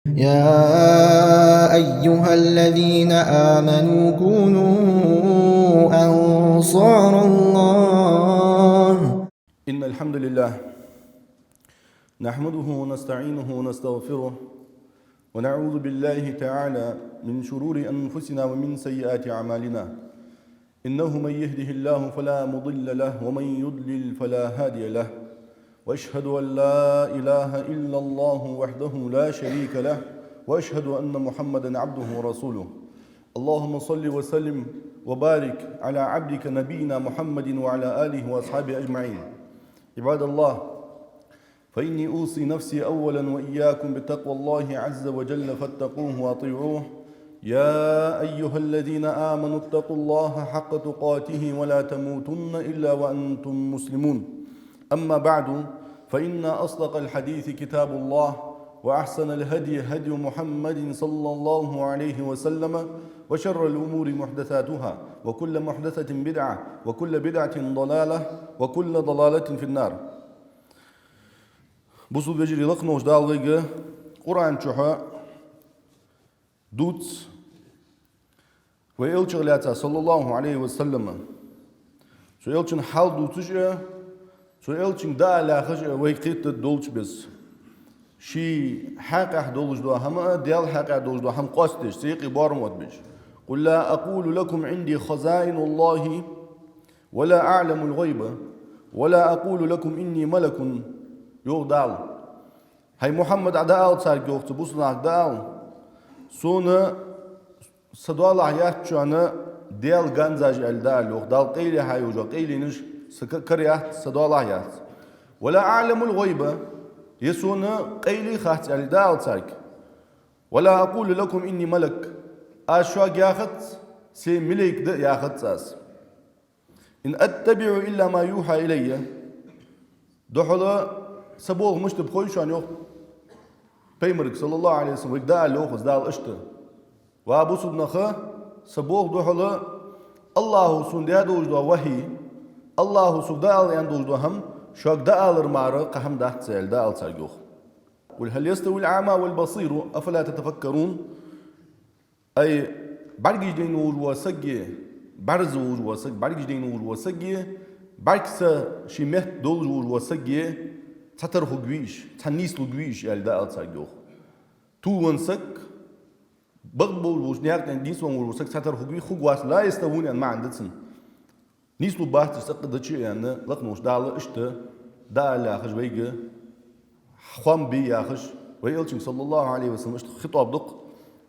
يا أيها الذين آمنوا كونوا أنصار الله. إن الحمد لله نحمده ونستعينه ونستغفره ونعوذ بالله تعالى من شرور أنفسنا ومن سيئات أعمالنا. إنه من يهده الله فلا مضل له ومن يضلل فلا هادي له، وأشهد أن لا إله إلا الله وحده لا شريك له، وأشهد أن محمدا عبده ورسوله. اللهم صل وسلم وبارك على عبدك نبينا محمد وعلى آله وأصحابه أجمعين. عباد الله، فإني أوصي نفسي أولا وإياكم بتقوى الله عز وجل فاتقوه وأطيعوه. يا أيها الذين آمنوا اتقوا الله حق تقاته ولا تموتن إلا وأنتم مسلمون. أما بعد، فإن أصدق الحديث كتاب الله، وأحسن الهدي هدي محمد صلى الله عليه وسلم، وشر الأمور محدثاتها، وكل محدثة بدعة، وكل بدعة ضلالة، وكل ضلالة في النار. بوصل بجري لقنا وجدال قرآن شحا دوت ويلچ غلاتا صلى الله عليه وسلم شو يلچن حال دوتش شو يلچن دا لاخش ويقيت دولچ بس شي حق دولج دو هم ديال حق دولج دو هم قاستش سيقي بارمود بش. قل لا أقول لكم عندي خزائن الله ولا أعلم الغيب ولا أقول لكم إني ملك يغدال. هاي محمد عدال صار يوقت بوصنا عدال سونا صدوا الله يحشانا ديال غنزاج الدال يغدال قيل هاي وجو قيل نش سكريات صدوا الله يحت ولا أعلم الغيب يسونا قيلي خات الدال صار ولا أقول لكم إني ملك أشواق ياخت سي ملك ده ياخت ساس إن أتبع إلا ما يوحى إلي دحلا سبوغ مشتب خويشان يوخ بيمرك صلى الله عليه وسلم ويقدع اللوخ دال اشتر وابو سبنخه سبوغ دحلا الله سون ديا دوجدو وحي الله سبدال ين دوجدو هم شاك دال رمارة قهم دحت سيل دال سايوخ. قل هل يستوي الأعمى والبصير أفلا تتفكرون؟ أي برجي دين وجوا سجى برز وجوا سجى برجي دين وجوا سجى بركس شمه دول وجوا سجى تتر خجويش تنيس لجويش يالدا ألساجوخ تو ونسك بقبل وش نيارك نيس وجوا سك تتر خجوي خجواس لا يستوون يعني ما عندتسن نيس لو بات تسق دشي يعني لقنوش دال إشته دال آخش ويجي خوام بي آخش ويلشين صلى الله عليه وسلم إشت خطاب دق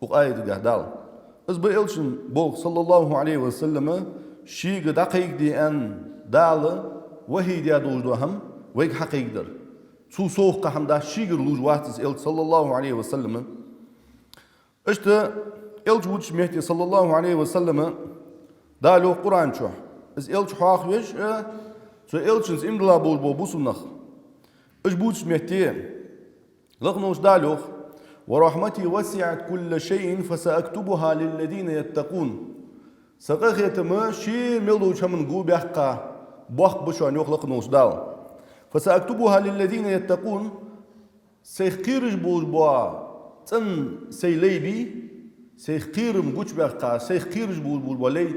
وقايد جهدال إز بيلشين بوق صلى الله عليه وسلم شيء دقيق دي أن دال وهي دي دوجدو هم ويك حقيق در سو سوق قهم دا شيء لوج واتس إل صلى الله عليه وسلم إشت إلج وجش مهدي صلى الله عليه وسلم دالو قرآن شو إز إلج حاخ ويش سو إلجنس إمدلا بول بوسنخ إش بوجش مهدي لغنوش دالوخ ورحمتي وسعت كل شيء فسأكتبها للذين يتقون. سقخت ما شيء ملوش من جو بيحقا بوخ بشان يخلق نوش دال فسأكتبها للذين يتقون سيخيرج بوش بوا تن سيليبي سيخيرم جوش بيحقا سيخيرج بوش بوا لي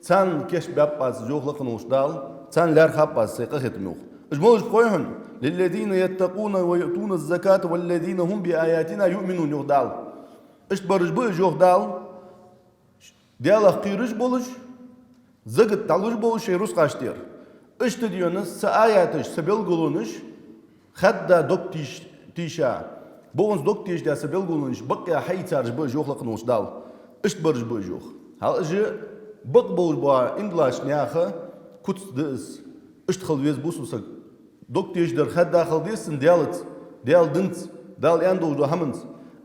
تن كش بيباز يخلق نوش دال تن لار خباز سيقخت نوخ اجموش بخويهن للذين يتقون ويؤتون الزكاة والذين هم بآياتنا يؤمنون يغدال. اشت برج بوش يغدال ديالا قيرج بولش زغت تالوش بولش يروس قاشتير اشت ديونس سآياتش سبيلغولونش خدا دوكتيش تيشا بونس دوكتيش دا سبيلغولونش بقيا حيتارج بوش يغلق نوش دال اشت برج بوش يغ هل اجي بق بوش بوا اندلاش نياخه كوتس دس اشت خلويز بوسوسك دوكتيش در خدا خلديسن ديالت ديال دنت دال ياندو دو همنت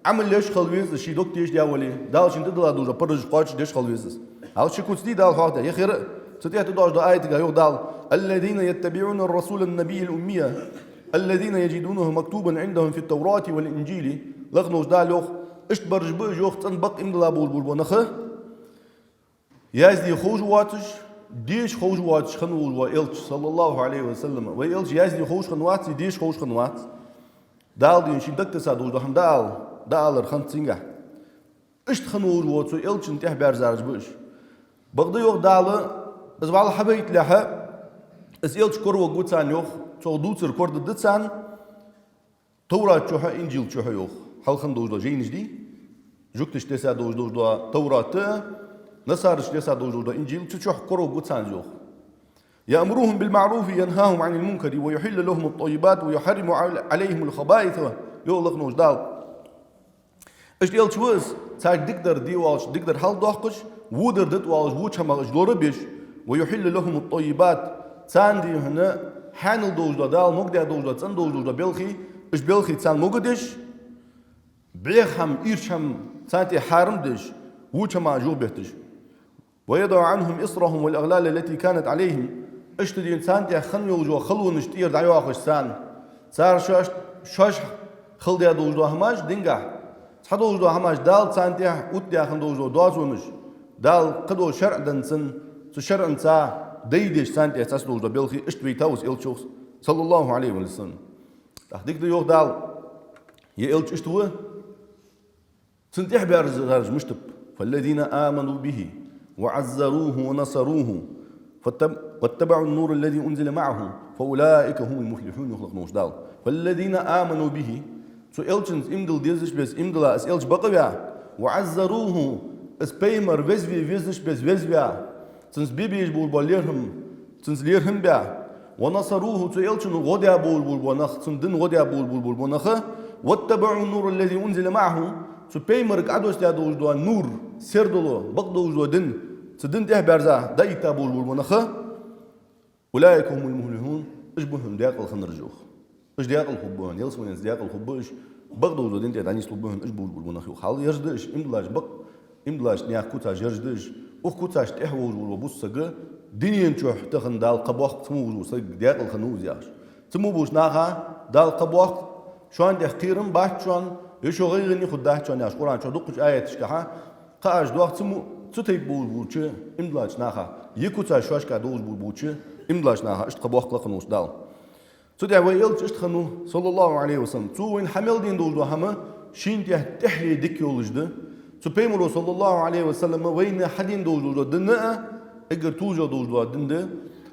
عمل ليش خلويز شي دوكتيش دياولي دال شنت دلا دوجا برج قاش ديش خلويز هل شي كوتس دي دال خاطر يا خير ستيت دوج دا ايت يو دال الذين يتبعون الرسول النبي الأمية الذين يجدونه مكتوبا عندهم في التوراة والإنجيل لغنوش دالوخ اشت برج بوج يوخ تنبق امدلا بول بول بونخه يازدي خوج واتش ديش خوش واتش خنول وإلش صلى الله عليه وسلم وإلش يازدي خوش خنوات ديش خوش خنوات دال دين شي دكت سادوش دهم دال دالر خنتينجا اشت خنور وتو إلشن تح بارزارج بوش بغدا يوغ دالة از والله حبيت لها از إلش كرو قوتان يوغ تو دوتر كورد دتسان توراة شوها إنجيل شوها يوغ حلخن دوجدا جينج دي جوكتش تسا دوجدا توراة نصارش تسا دوجدا إنجيل تشوح كرو قوتان يوغ يأمرهم بالمعروف ينهاهم عن المنكر ويحل لهم الطيبات ويحرم عليهم الخبائث يوغ نوش دال اش إلش وز تاج دقدر دي والش دقدر حل دوحقش وودر دت والش ووشما جلورة بيش ويحل لهم الطيبات تان دي هنا حانل دوجدا دال مقدع دوجدا تان دوجدا بلخي اش بلخي تان مقدش بيخم إيرشم تانتي حارم دش ووشما جو بيهتش ويضع عنهم إصرهم والأغلال التي كانت عليهم اشتدي إنسان تي خن يوجو خلو نشتير دعيو آخش سان صار شاش خل ديا دوجدو هماش دينجا صحدو دوجدو هماش دال سان تي اوت ديا خن دوجدو دوازونش دال قدو شرع دنسن شرع انسا ديدش سان تي اساس دوجدو بيلخي اشتبي تاوس إلشوخ صلى الله عليه وسلم تحديك دو يوخ دال يلش اشتوه سنتيح بارز مشتب فالذين آمنوا به وعزروه ونصروه واتبعوا النور الذي أنزل معه فأولئك هم المفلحون يخلق نوش دال فالذين آمنوا به سو إلشنز إمدل ديزش بس إمدلا اس إلش بقبيا وعزروه اس بيمر ويزنش بس ويزبيا سنس بيبيش بول باليرهم سنس ليرهم بيا ونصروه سو إلشن غديا بول بونخ سندن غديا بول بونخ واتبعوا النور الذي أنزل معه سو بيمر قعدوا استيادوا جدوا نور سردلو بقدوا جدوا دن سدن ده برزا دايتا بول بونخ أولئك هم المفلحون اشبههم دياق الخنرجوخ اش دياق الخبون يلسون دياق الخبوش بغدو زو دين تاني سلوبهم اش بول بونخ خال يرجدش امدلاش بق امدلاش نيا كوتاج يرجدش او كوتاج تهوج وبوسغ دينين تشوح تخن دال قبوخ تمو سغ دياق الخنوز ياش تمو بوش ناخا دال قبوخ شوان ده قيرم باش شوان يشو غيرني خداه شوان ياش قران شو دقش ايات شكها قاج دوخ تمو تتي بول بوچه امدلاش ناخا يكوتاج شواشكا دوز بول بوچه امدلاش ناخا اشت قبوخ قلقنوش دال سودي ويلت اشت خنو صلى الله عليه وسلم تو وين حمل دين دوز هما شين تيه تحلي ديك يولجد تو بيمرو صلى الله عليه وسلم وين حدين دوز دنا اگر توجو دوز دنده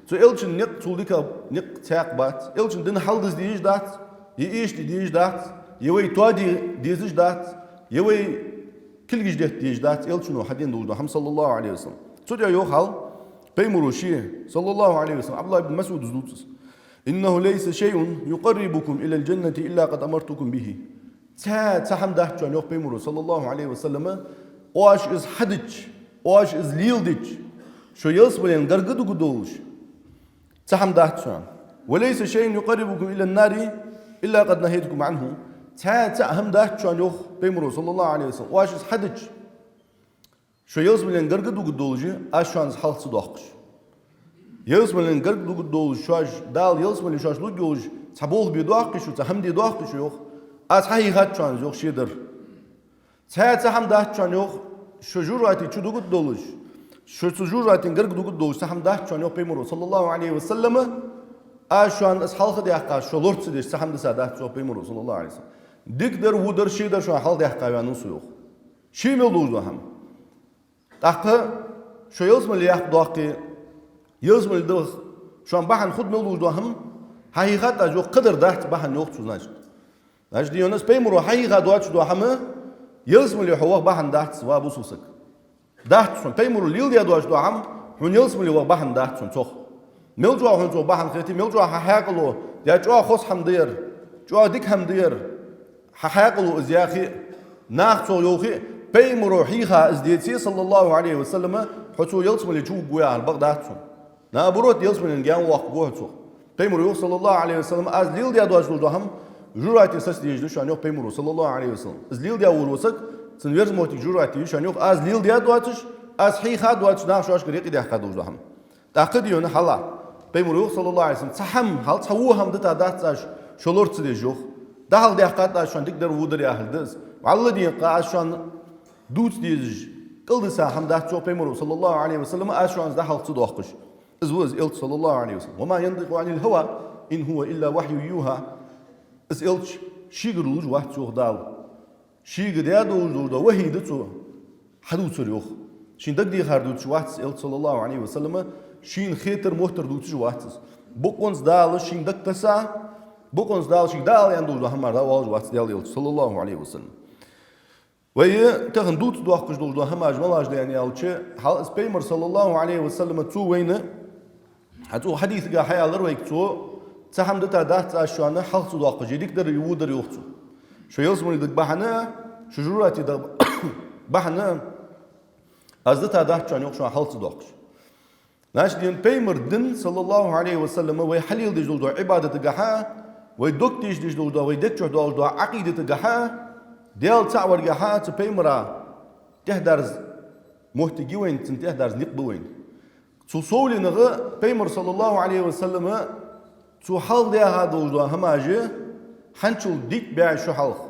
تو الچن نق توليكا نق تاقبات الچن دن حلدز ديج دات ييش ديج دات يوي توادي ديزج دات يوي كل جديد ديج دات الچنو حدين دوز هم صلى الله عليه وسلم سودي يو حال بيمرو شي صلى الله عليه وسلم عبد الله بن مسعود زوتس إنه ليس شيء يقربكم إلى الجنة إلا قد أمرتكم به تحم دهت جان يوخ بيمرو صلى الله عليه وسلم واش إز حدج واش إز ليلدج شو يصبرين غرغدو قدوش تحم دهت جان وليس شيء يقربكم إلى النار إلا قد نهيتكم عنه تحم دهت جان يوخ بيمرو صلى الله عليه وسلم واش إز حدج شو يصبرين غرغدو قدوش أشوان حلت صدوخش يلسمن غرق دوغ شاش دال يلسمن شاش لوجوج تبول بيدوخ شو تحمدي دوخ شو يوخ از حقيقت شان يوخ شيدر تحم دات شان يوخ شو جوراتي شو دوغ دولش شو جوراتي غرق دوغ دولش تحم دات شان يوخ بيمرو صلى الله عليه وسلم اشان اس حلقه دي حقا شو لورت دي تحم دات شو بيمرو صلى الله عليه وسلم ديكدر ودر شيدر شو حال دي حقا يانو يوخ شي ملوز هم تحقا شو يلسمن ليح دوخي يزمل الدوخ شو بحن خد ملوش دوهم حقيقة جو قدر دهت بحن يوقت شو ناجد ناجد يونس بيمرو حقيقة دوات شو دوهم يزمل يحوق بحن دهت سوا بوسوسك دهت شو بيمرو ليل ديا دوات شو دوهم هون يزمل يوق بحن دهت شو تشوخ ملجوا هون شو بحن خيتي ملجوا حقلو ديا جو خص هم دير جو ديك هم دير حقلو ازياخي ناخذ يوخي بيمرو حقيقة ازديتي صلى الله عليه وسلم حتو يزمل يجوا جويا البغداد شو نا بروت يلسمن الجان وقت جوهتو بيمرو صلى الله عليه وسلم از ليل ديا دواش دوهم جوراتي سس ديجدو شان يوخ بيمرو صلى الله عليه وسلم از ليل ديا ولوسك سنويرز موتي جوراتي شان يوخ از ليل ديا دواتش از حيخا دواتش ناخشوش قريق ديا حقا دوهم تاقد يون حلا بيمرو صلى الله عليه وسلم تحم حال تسووهم دتا داتاش شولورت ديجوخ دهل ديا حقا شان تقدر ودر يا هلدز والله دي قاش شان دوت ديج قلدسا هم داتشو بيمرو صلى الله عليه وسلم از شان دهل تصدوخش إز إلت صلى الله عليه وسلم وما ينطق عن الهوى إن هو إلا وحي يوحى إز إلت شيغر لوج واحد شوخ دال شي قد يدوز وهي دتو حدوث ريوخ شين دق دي خاردوت شواتس صلى الله عليه وسلم شين خيتر موتر دوت شواتس بوكونز دال شين دق تسا بوكونز دال شين دال يندوز همار دا واج واتس ديال صلى الله عليه وسلم وهي تغندوت دوخ دوز دو هماج ملاج يعني يالچه حال سبيمر صلى الله عليه وسلم تو وين هتو حديث قا حيال رويك تو تحمد تا دات اشوانه حلت دوخ جديك در يودر يوختو شو يلزمني دق بحنا شجراتي دق بحنا أزدتا دات شان يوخشو حلت دوخ ناش دين بيمر دن صلى الله عليه وسلم ويحليل دجدو عبادة قحا ويدك تيج دجدو ويدك دو عقيدة قحا ديال تعور قحا تبيمرا تهدرز محتقي وين تهدرز نقب وين تصولي نغا بيمر صلى الله عليه وسلم تحل ديال هذا دو هماجي حنشل ديك بيع شو حلق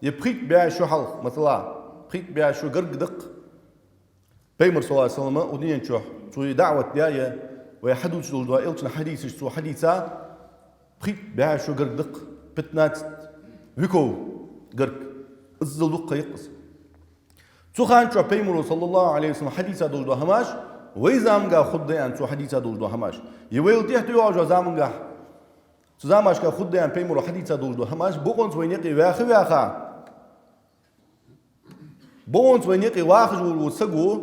يبخيك بيع شو حلق مثلا بخيك بيع شو قرق دق بيمر صلى الله عليه وسلم ودين شو توي دعوة دياية ويحدوش دو إلتنا حديث تو حديثا بخيك بيع شو قرق دق بتنات ويكو قرق الزل دق يقص تو خان شو بيمر صلى الله عليه وسلم حديثا دو هماش ويزامغا خديان تو حديثا دو هماش يويل تحت يواجه زامغا زاماش كا خديان بيمر حديثا دو هماش بوقنت وينيقي واخي واخا بونت وينيقي واخج وسقو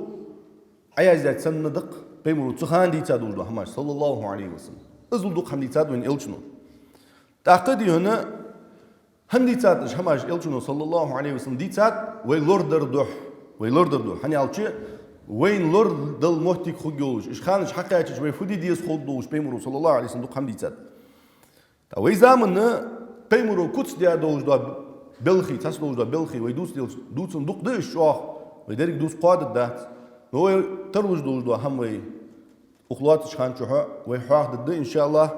عياز ذات سندق بيمر تخان دي تادو دو هماش صلى الله عليه وسلم ازل دق هم دي تاد وين إلشنو تعقدي هنا هم دي تاد اش هماش إلشنو صلى الله عليه وسلم دي تاد وين لوردر دوح هني على شيء وين لورد دل موتيك خجوج اش خانش حقيقتش وين فودي ديس خدوش بيمر صلى الله عليه وسلم دق هم دي تاد تا وي زامن بيمر كوتس دي دوج دو بلخي تسلوج دو بلخي ويدوس دوتن دق دش شوخ ويدرك دوس قادت دات هو تروج دو هم وي اخلات شخان شوها ويحاق ضد ان شاء الله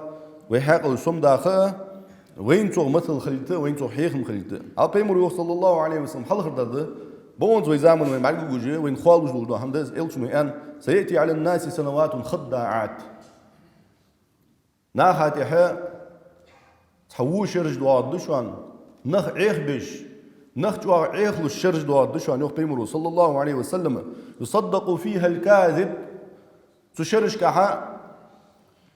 ويحاق السم داخل وين تو مثل خليته وين تو حيخ خليته على بيمر صلى الله عليه وسلم حل خرد بونز وي زامن وين معلق وجه وين خالج دو هم دز الشنو ان سياتي على الناس سنوات خداعات ناخاتها تحوش رجل دشوان نخ عيخ بش نخ جوا عيخ للشرج دو دشوان يوخ بيمرو صلى الله عليه وسلم يصدق فيها الكاذب تشرج كحا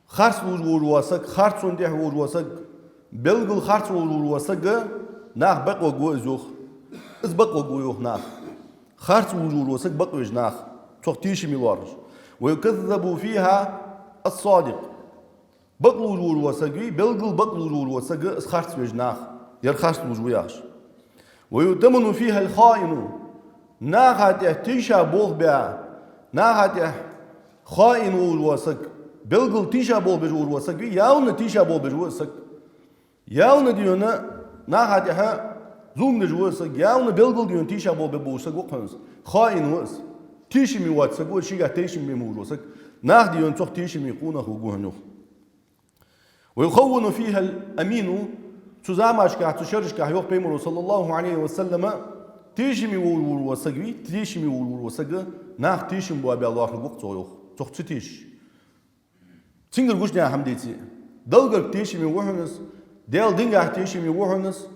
خرس وجوسك خرس وندح وجوسك بلغل خرس وجوسك ناخ بق وجوزوخ از بق وجوخ ناخ خرس وجوسك بق وجناخ تختيش ميلارج ويكذب فيها الصادق بق وجوسك بلغل بق وجوسك خرس وجناخ يرخص وجوياش ويؤتمن فيها الخائن ناخته تيشا بوغ بيا ناخته خائن وجوسك بلغل تيشا بوغ بجوسك ياون تيشا بوغ بجوسك ياون ديونا ناخته زوم بجوسك ياون بلغل ديون تيشا بوغ بجوسك وقنز خائن وس تيشي مي واتسك وشيغا تيشي مي موجوسك ناخ ديون توخ تيشي مي قونه وجوهنو ويخون فيها الامين تزامش كه تشرج كه يوخ بيمر صلى الله عليه وسلم تيشمي وسقي تيشمي وسق ناخ تيشم بو ابي الله وقت يوخ توخ تيش تينغر غوشنا حمديتي دلغر تيشمي وهنس ديل دينغا تيشمي وهنس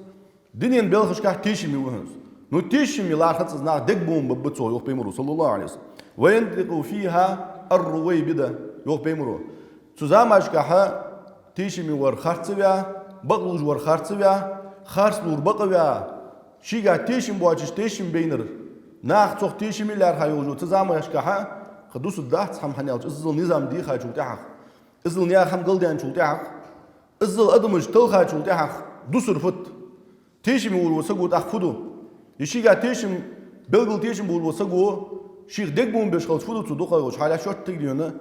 دينين بلخش كه تيشمي وهنس نو تيشمي لا خص نا دق بوم ببتو يوخ بيمر صلى الله عليه وسلم وينطق فيها الرويبده يوخ بيمر تزامش كه تيشمي ور خرصبيا بقلوج ور خارتسبيا خارس نور بقويا شيغا تيشم بواجش تيشم بينر ناخ توخ تيشم لار هايوجو تزام يشكها خدوس الدحت هم حنيال ازل نظام دي خاجو تاع ازل نيا خم قلدان شو تاع ازل ادمج تل خاجو تاع دوسر فت تيشم ور وسغو تاخدو يشيغا تيشم بلغل تيشم ور وسغو شيغ دك بوم بش خلص فدو تو دخل حالا شوت تيديونه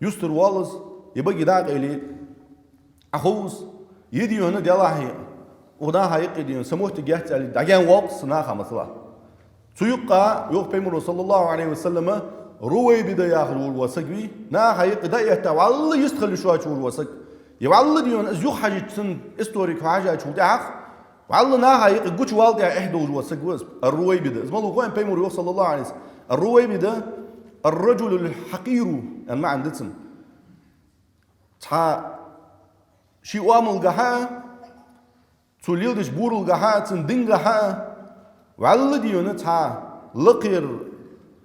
يستر والز يبقى داق الي اخوز يدي هنا ديالها ودا هايق يدي سموت جهت على دعيان وقت سناخه مثلا سيقا يوق بيمر صلى الله عليه وسلم روي بدايه الوسقي نا هايق دايه والله يستخل شويه الوسق يوالله ديون ازيو حاجه سن استوريك حاجه شو داخ والله نا هايق قوش والده احدى الوسق الروي بدا اسمه وين بيمر صلى الله عليه وسلم الروي بدا الرجل الحقير يعني ما عندتم شي وامل جها توليلدش بورل جها تندين جها وعلى ديونه تا لقير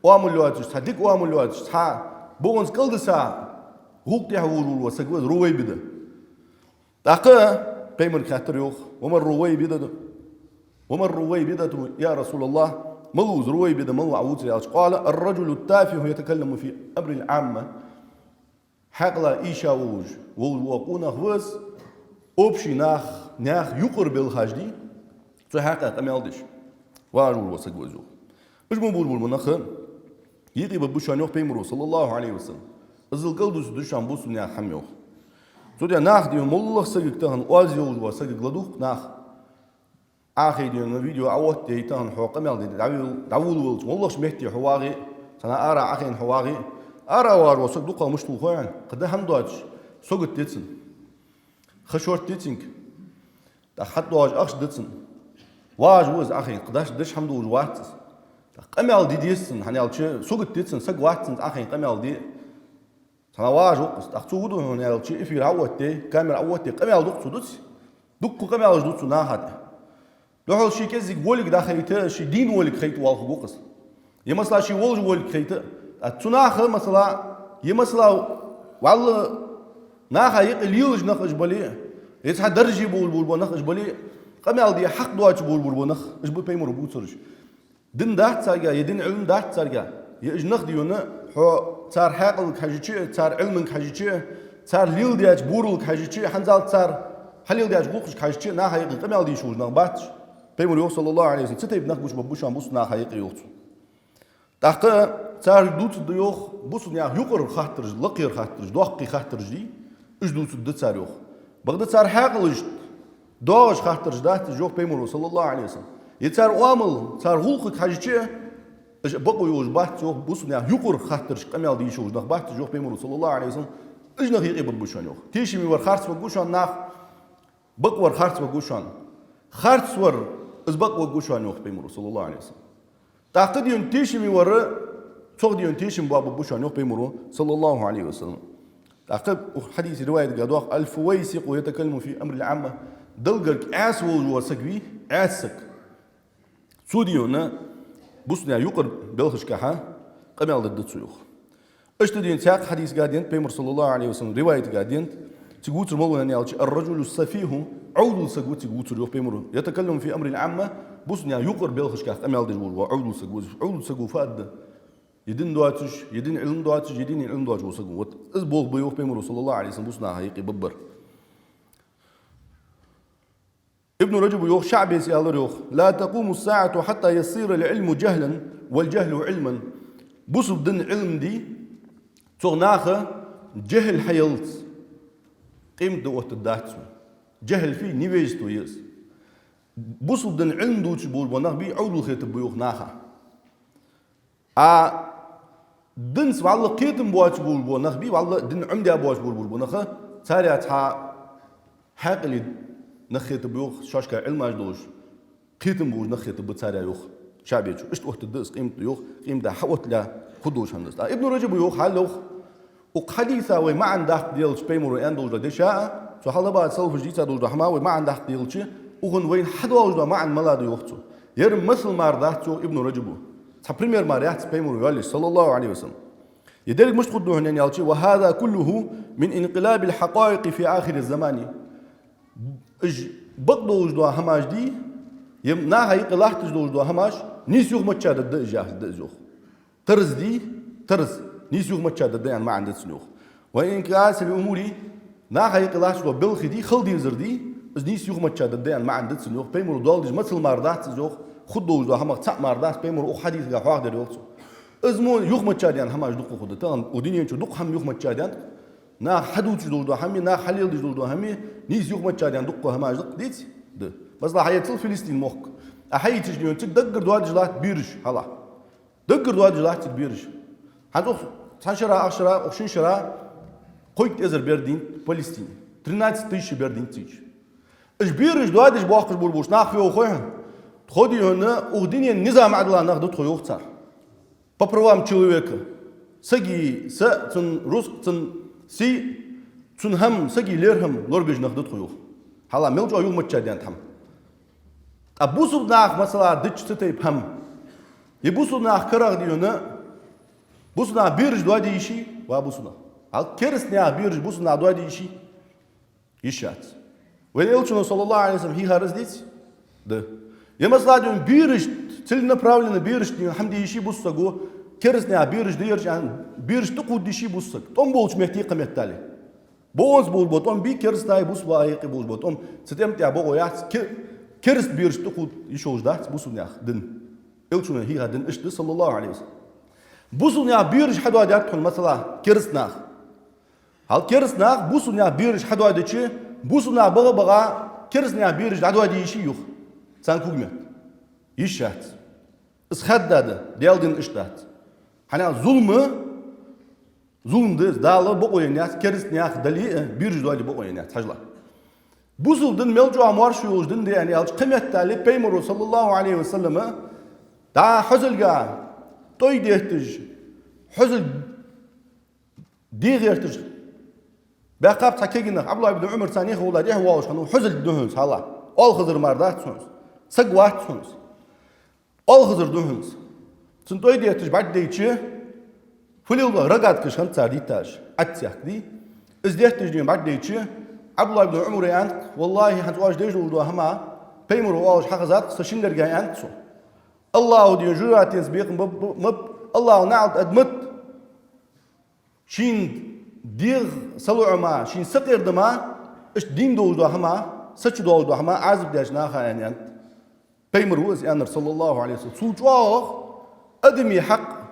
واملواتش تا ديك واملواتش تا بونس كلدسا غوق يحول وسجود روي بده تاقا بيمر خاطر يوخ ومر روي بده ومر روي بده يا رسول الله ملوز روي بده ملو عوز قال الرجل التافه يتكلم في امر العامه حقلا ايشا ووج وقونا هوس اوبشي ناخ يقر بالحاجدي تو حقا قمالدش وارول وسجوزو مش بقول منخ يجي ببوشان يوخ بيمرو صلى الله عليه وسلم ازل قلدوس دوشان بوسو نيا حميوخ سوديا ناخ ديون مولخ سجك تهن اوازيوز وسجك لدوخ ناخ اخي ديون فيديو عوت دي تهن حوق قمالدي داول ولج مولخش مهتي حواغي سنا ارى اخين حواغي ارى وار وسق دوقا مشتو خوان قد همدوج سوق تيتسن خشورت تيتسنك تا حد واج اخش دتسن واج وز اخي قداش دش حمدو وج واتس قمال دي ديسن هنالشي سوق تيتسن سق واتسن اخي قمال دي سنا واج وقس اختودو هنالشي في راوتي كاميرا اوتي قمال دوق سودس دوق قمال دوق ناحد دوحل شي كزيك بولك داخيته شي دين ولك خيت والخ وقس يمسلا شي ولج ولك خيته تناخ مثلا يمسلا والله ناخ يقليوج نخش بلي يتح درجي بول نخش بلي قمال دي حق دواج بول نخ اش بو بيمر بوترش دين دات سارجا يدين علم دات سارجا يج نخ ديونا هو صار حقل حاجتي صار علم حاجتي صار ليل دياج بورل حاجتي حنزال صار حليل دياج بوخش حاجتي ناخ يقل قمال دي شوج نخ باتش بيمر صلى الله عليه وسلم ستيب نخ بوش بوشان بوس ناخ يقل يوت تاقا صار دوت ديوخ بوس نيا يقر خاطرج لقير خاطرج دوقي خاطرج دي اش دوت دت صار يوخ بغداد صار حاقل دوش خاطرج دات جوخ بيمر صلى الله عليه وسلم يتصار وامل صار غلق حاجتي اش بقوا يوج بات يوخ بوس نيا يقر خاطرج قمال دي شوج نخ بات جوخ بيمر صلى الله عليه وسلم اش نخ يقبل بوشان يوخ تيشي مي ور خارس بوشان ناخ بقور خارس بوشان خارس ور از بقوا بوشان يوخ بيمر صلى الله عليه وسلم تعقد ينتيشي مي ور صوغ ديون تيشم بابا بوشان يوخ بيمرو صلى الله عليه وسلم تعقب حديث رواية قادوخ الفويسق ويتكلم في أمر العامة دلقرك عاس وسقوي عاسك سوديونا بوسنيا يقر بلخش كحا قمال ضد سيوخ اشتدين ساق حديث قادين بيمر صلى الله عليه وسلم رواية قادين تقوتر مولونا نيالش الرجل السفيه عود سقوت تقوتر يوخ بيمرو يتكلم في أمر العامة بوسنيا يقر بلخش كحا قمال ضد وعود سقوت فاد يدين دواتش يدين علم دواتش يدين علم دواتش وسقوت ازبوغ بيوخ بيمرو صلى الله عليه وسلم بوسنا هيقي ببر ابن رجب يوخ شعبي سيالر يوخ لا تقوم الساعة حتى يصير العلم جهلا والجهل علما بوسو بدن علم دي تغناخه جهل حيلت قيمة دوت الداتسو جهل فيه نيويجتو يس بوسو بدن علم دوتش بول وناخ بي عودو خيط بيوخ ناخه دنس والله قيتم بواش بول نخبي والله دن عمدي بواش بول نخه تاري اتها حقلي نخيت بيوخ شاشكا علم اجدوش قيتم بوش نخيت بتاري يوخ شعبيتشو اشت وقت الدس قيمت يوخ قيمته حوت لا خدوش هندس ابن رجب يوخ حلوخ وحديثه وما عنده ديالش بيمرو اندوج دشاء سو حلا بعد سلف جيتا دوج رحمه وما عنده ديالش وغن وين حدوج ما عن ملاد يوختو يرم مثل ما رداتو ابن رجب تبريمير ماريات بيمرو يالي صلى الله عليه وسلم يدرك مش تقدو هنا يالشي وهذا كله من انقلاب الحقائق في آخر الزمان بقدو وجدوا هماش دي يمناها يقلاح تجدو وجدوا هماش نيس يوخ متشاد الدق جاهل الدق زوخ ترز دي ترز نيس يوخ متشاد الدق يعني ما عندك سنوخ وإن كاس الأمور ناها يقلاح تجدو بالخي دي خل دي زر دي بس نيس يوخ متشاد الدق يعني ما عندك سنوخ بيمرو دولج مثل ماردات زوخ خدو وجدوا هماش تاع ماردات بيمرو حديث قاح واحد يوخسو ازمون يوخ متشاديان هماش دقو خد تان ودينيان شو دق هم يوخ متشاديان نا حدو تجدو همي نا حليل تجدو همي نيس يوخ متشاديان دقو هماش دق ديت ده بس لا حياة فلسطين موك أحيي تجنيون تك دقر دواد جلات بيرش هلا دقر دواد جلات بيرش هذا سانشرا عشرة وشين شرا قيت إزر بيردين فلسطين ترنات تيش بيردين تيش إيش بيرش دوادش باقش بولبوش ناخذ وخوهم خدي هنا ودينيا النظام عدلا ناخذ تخيوخ صار Попровам человека. Саги са цун рус цун си цун хам саги лерхам лорбеж нахдут хуюх. Хала мелжо аюл мачадян там. أبوسو ناخ مثلا دتش ستي بهم يبوسو ناخ كرغ ديونا بوسو ناخ بيرج دوادي يشي وابوسو ناخ هل كرس ناخ بيرج بوسو ناخ دوادي يشي يشات وين إلشنا صلى الله عليه وسلم هي هارز ديت ده يا مثلا ديون بيرج تلنا براولنا بيرج ديون حمدي يشي بوسو جو كرس ناخ بيرج ديرج عن بيرج تقود يشي بوسو توم بولش مهتيقة مهتالي بونز بول بوتوم بي كرس تاي بوس بايقي بول بوتوم ستمتع بقو يات كرس بيرج تقود يشوش دات بوسو ناخ دن إلشنا هي هادن إيش صلى الله عليه وسلم بوسو ناخ بيرج حدوا داتهم مثلا كرس ناخ هل كرس ناخ بوسو ناخ بيرج حدوا داتشي بوسو ناخ بغا كرس ناخ بيرج حدوا ديشي يوخ سانكوغمت يشات اسخد داده ديالدن إيش دات حنا ظلم دز دالا بقوي ناس كرس ناخ دلي بيرج دوالي بقوي ناس حجلا بوسو دن ملجو اموار شوز دن دي يعني قيمت تالي بيمرو صلى الله عليه وسلم دا حزل قا توي ديهتج حزل دي غيرتج باقاب تحكينا عبد الله بن عمر ثاني هو لا هو واش خنو حزل دهنس هلا اول خضر مردات سونس سقوات سونس اول خضر دهنس سنتوي ديهتج بعد ديتشي فليل رقات كشان تارديتاج اتسيك دي ازديهتج ديون بعد ديتشي عبد الله بن عمر يعني والله حتواش ديجو دو هما بيمرو واش حقزات سشندر جاي انتسو الله ديون جرات يسبيق مب الله نعد ادمت شين ديغ سلوع ما شين سقير دما اش دين دو هما سچ دو هما عازب داش ناخا يعني بيمرو يعني صلى الله عليه وسلم سوجوخ ادمي حق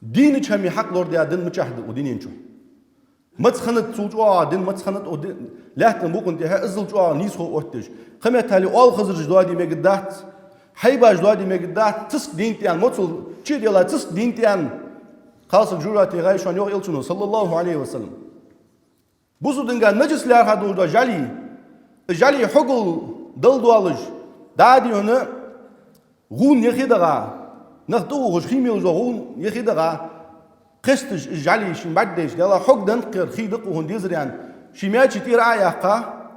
دين شامي حق لور دي دين مشاهد ودين ينشو ما تخنت سوجوا دين ما تخنت ودين لا تنبوق انت ازل جوا نيسو اوتش قمت هالي اول خزر جوادي مقدات حيباج جوادي مقدات تسك دينتيان موتل تشي ديلا تسك دينتيان خاص جوراتي غايشون يوغ يلشنو صلى الله عليه وسلم بوزو دنگا نجس لار هادو دو جالي حقل دل دوالج دادي هنا غون يخيدغا نخدو غش خيمي زغون يخيدغا قستج جالي شي بعدش يلا حق دنقر خيدق وهن ديزريان شي ماتش تير عياقا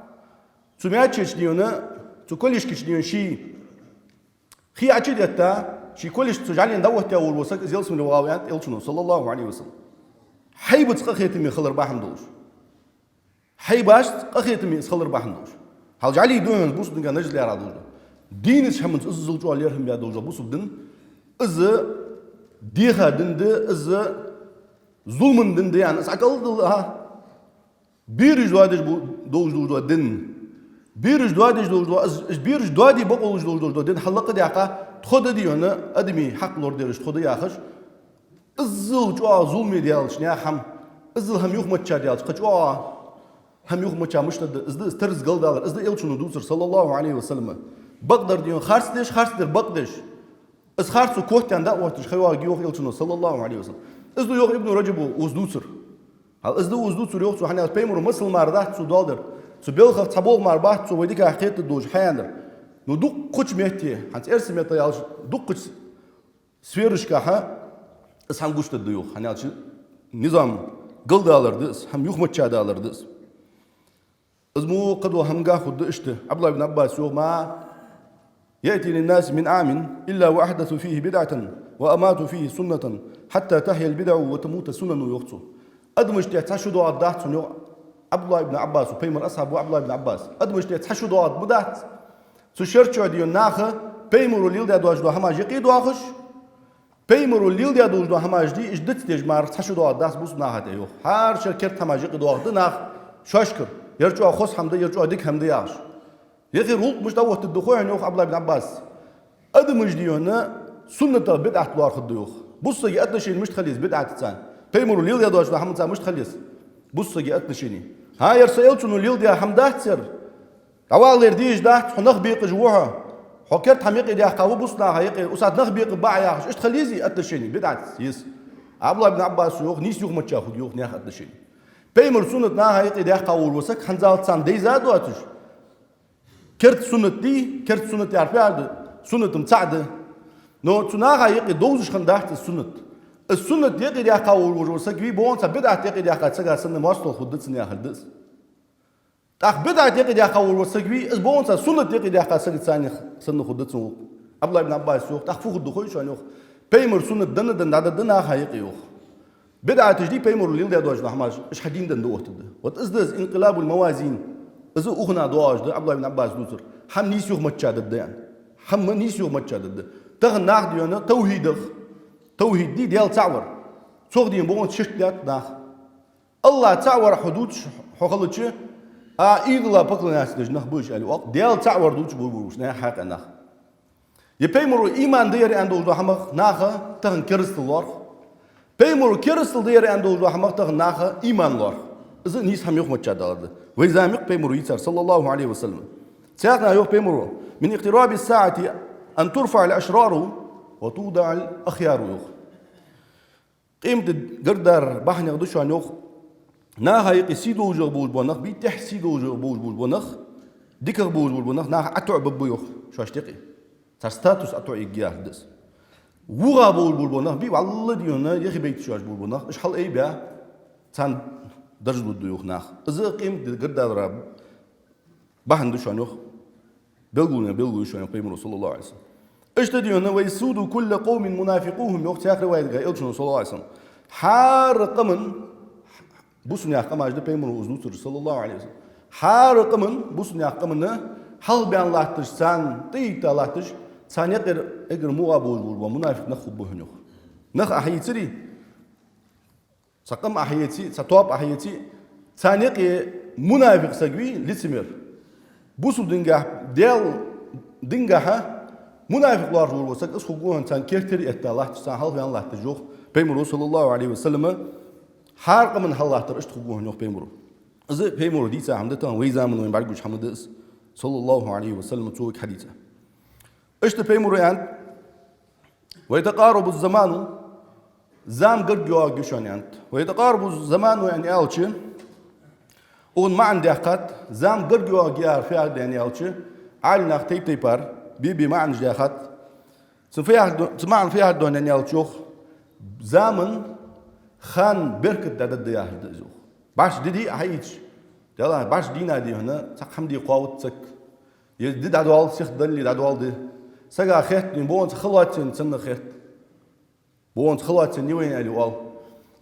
تو ماتش ديونا تو كلش كش ديون شي خي عجدتا شي كلش تجعلين دوت يا والوسك زيلس من الواويات يلشنو صلى الله عليه وسلم حيبت قخيتمي خلر باحمدوش حيباش قخيتمي خلر باحمدوش هل جعلي دون بوس دنگا نجل يا رادو دينس حمنت ازل جو ليرهم يا دوجا بوس دن از ديها دند از ظلم دند يعني اسعقل ها بيرج دوادج دوج دن بيرج دوادج دوج از بيرج دوادي بقول دوج دن حلقه ديقه تخد دي هنا ادمي حق لور ديرش تخد ياخش ازل جو ظلم ديالش نيا خم ازل هم يوخ متشا ديالش قجوا هم يوخ متشا مشتد از استرز قلدالر از الشنو دوسر صلى الله عليه وسلم بقدر ديون خارس در بقدش از خارسو كوتان دا وقتش خيوا يوخ يلشنو صلى الله عليه وسلم از يوخ ابن رجب وزدوسر هل از وزدوسر يوخ سو حنا بيمر مسل ماردات سو دالدر سو بيلخ تبول ماربات سو ويديك حقيقه دوج حياندر نو دوق قچ مهتي حنت ارسمت يالش دوق قچ سفيرشكا اس هم گوشت ديوخ حنا نظام قلدالردس هم يوخ متشادالردس ازمو قدو همغا خد اشته عبد الله بن عباس يوم ما يأتي للناس من عام إلا وأحدثوا فيه بدعة وأماتوا فيه سنة حتى تحيا البدع وتموت السنن يخصو أدمج تحشدوا عدات سنو عبد الله بن عباس وبيمر أصحاب عبد الله بن عباس أدمج تحشدوا عد بدات سشرچو ديون ناخه بيمر الليل دي دواج دو هماج يقيدو آخش بيمر الليل دي دواج دو هماج دي اجدت تجمار تحشدوا عدات بوس ناخه يوخ هر شركت هماج يقيدو آخد ناخ شاشكر يرجو خص حمد يرجو ديك حمد ياش يغي روق مش دوت الدخول يعني عبد الله بن عباس ادمج ديونا سنه بدعه دوار خديوخ بص يجي اتنشي مش تخليس بدعه تسان بيمروا الليل يا دوش محمد مش تخليس بص يجي اتنشيني ها يرسل شنو الليل دي حمدات سر عوالر ديج دات حنخ بيق جوها حكرت حميق دي قاو بصنا هيقي وسات نخ بيق باع يا ايش تخليزي اتنشيني بدعه يس عبد الله بن عباس يوخ نيس يوخ متشا خد يوخ ناخ اتنشيني بيمر سنه نا هيقي دي قاو وسك حنزال سان دي زاد واتش كرت سنة دي كرت سنة يعرفها سنة مساعدة نو تناغا يقي دوزش خنداحت السنة يقي ديقا وروسك بي بون سبدعت يقي ديقا تسقى سنة مواصل خدت سنة خدت تأخ بدعة يقي يا خول وسقبي أسبوعون سنة يقي يا خا سقي ثاني سنة خدت سوق عبد الله بن عباس يوخ تأخ فوق الدخول شو يوخ بيمر سنة دن هذا دن آخا يقي يوخ بدعة تجدي بيمر الليل ده دواج نحماش إيش حدين دن دوت ده وتأزدز انقلاب الموازين إذا أخنا دواج ده عبد الله بن عباس دوتر حم نيس يوخ متشاد الديان حم نيس يوخ متشاد الد تغن ناخد يونا توحيد دي ديال تعور صوغ دي بون ششتات ناخ الله تعور حدود حقلتش إيد الله بقول ناس دجناه بوش على وقت ديال تعور دوتش بوش نه حق ناخ يبيمرو إيمان ديري عنده وجه حمق ناخه تغن كرست الله بيمرو كرست ديري عنده وجه حمق تغن ناخه إيمان الله إذا نيس هم يوم متشاد هذا ويزامق بيمرو يسار صلى الله عليه وسلم سياقنا يوم بيمرو من اقتراب الساعة أن ترفع الأشرار وتوضع الأخيار يوخ قيمة قردر بحنا قدوش عن يوخ ناها يقسيدو وجه بوج بونخ بيتحسيدو وجه بوج بونخ ديكر بوج بونخ ناها أتوع ببيوخ شو أشتقي صار ستاتوس أتوع يجياه دس وغا بوج بونخ بي والله ديونا يخي بيت شو بوج بونخ إيش حل أي بيا تان درج بدو ناخ إذا قيمة قردر بحنا قدوش عن يوخ بيلقوا شو يعني قيمة رسول الله عليه وسلم إيش تديونا ويسودوا كل قوم منافقوهم يوخ تأخر وايد قايل شو صلى الله عليه وسلم حار قمن بوسني أخ ما أجد بيمر وزنوتر صلى الله عليه وسلم حار قمن بوسني أخ قمنا حل بيان الله تج سان تيتا الله تج سان يقر موغا بول ومنافق نخو بهنيو نخ أحيتري سقم أحيتي ستواب أحيتي سان يقي منافق سقوي لسمير بوسو دينجا منافق الله رجول وسق اسخو جوهن سان كيرتري إتا الله تج سان حل بيان الله تجوخ بيمر صلى الله عليه وسلم حارق من الله ترشت خبوه نوح بيمرو إذا بيمرو ديسا حمدتها ويزا من وين بعرفش حمدس صلى الله عليه وسلم تسوق حديثه إيش بيمرو يعني ويتقارب الزمان زام قرب يواجهون يعني ويتقارب الزمان يعني ألشين ون ما عندي أخت زام قرب يواجه في هذا يعني ألشين على نختي تيبر بيبي ما عندي أخت سمعنا في هذا يعني ألشوخ زامن خان بركت داد دياه دزوخ باش دي هايش يلا باش دينا دي هنا سق حمدي قاوت سك يدي دادوال سيخ دلي دادوال دي سقا خيت بونت خلاتين سن خيت بونت خلاتين يوين علي وال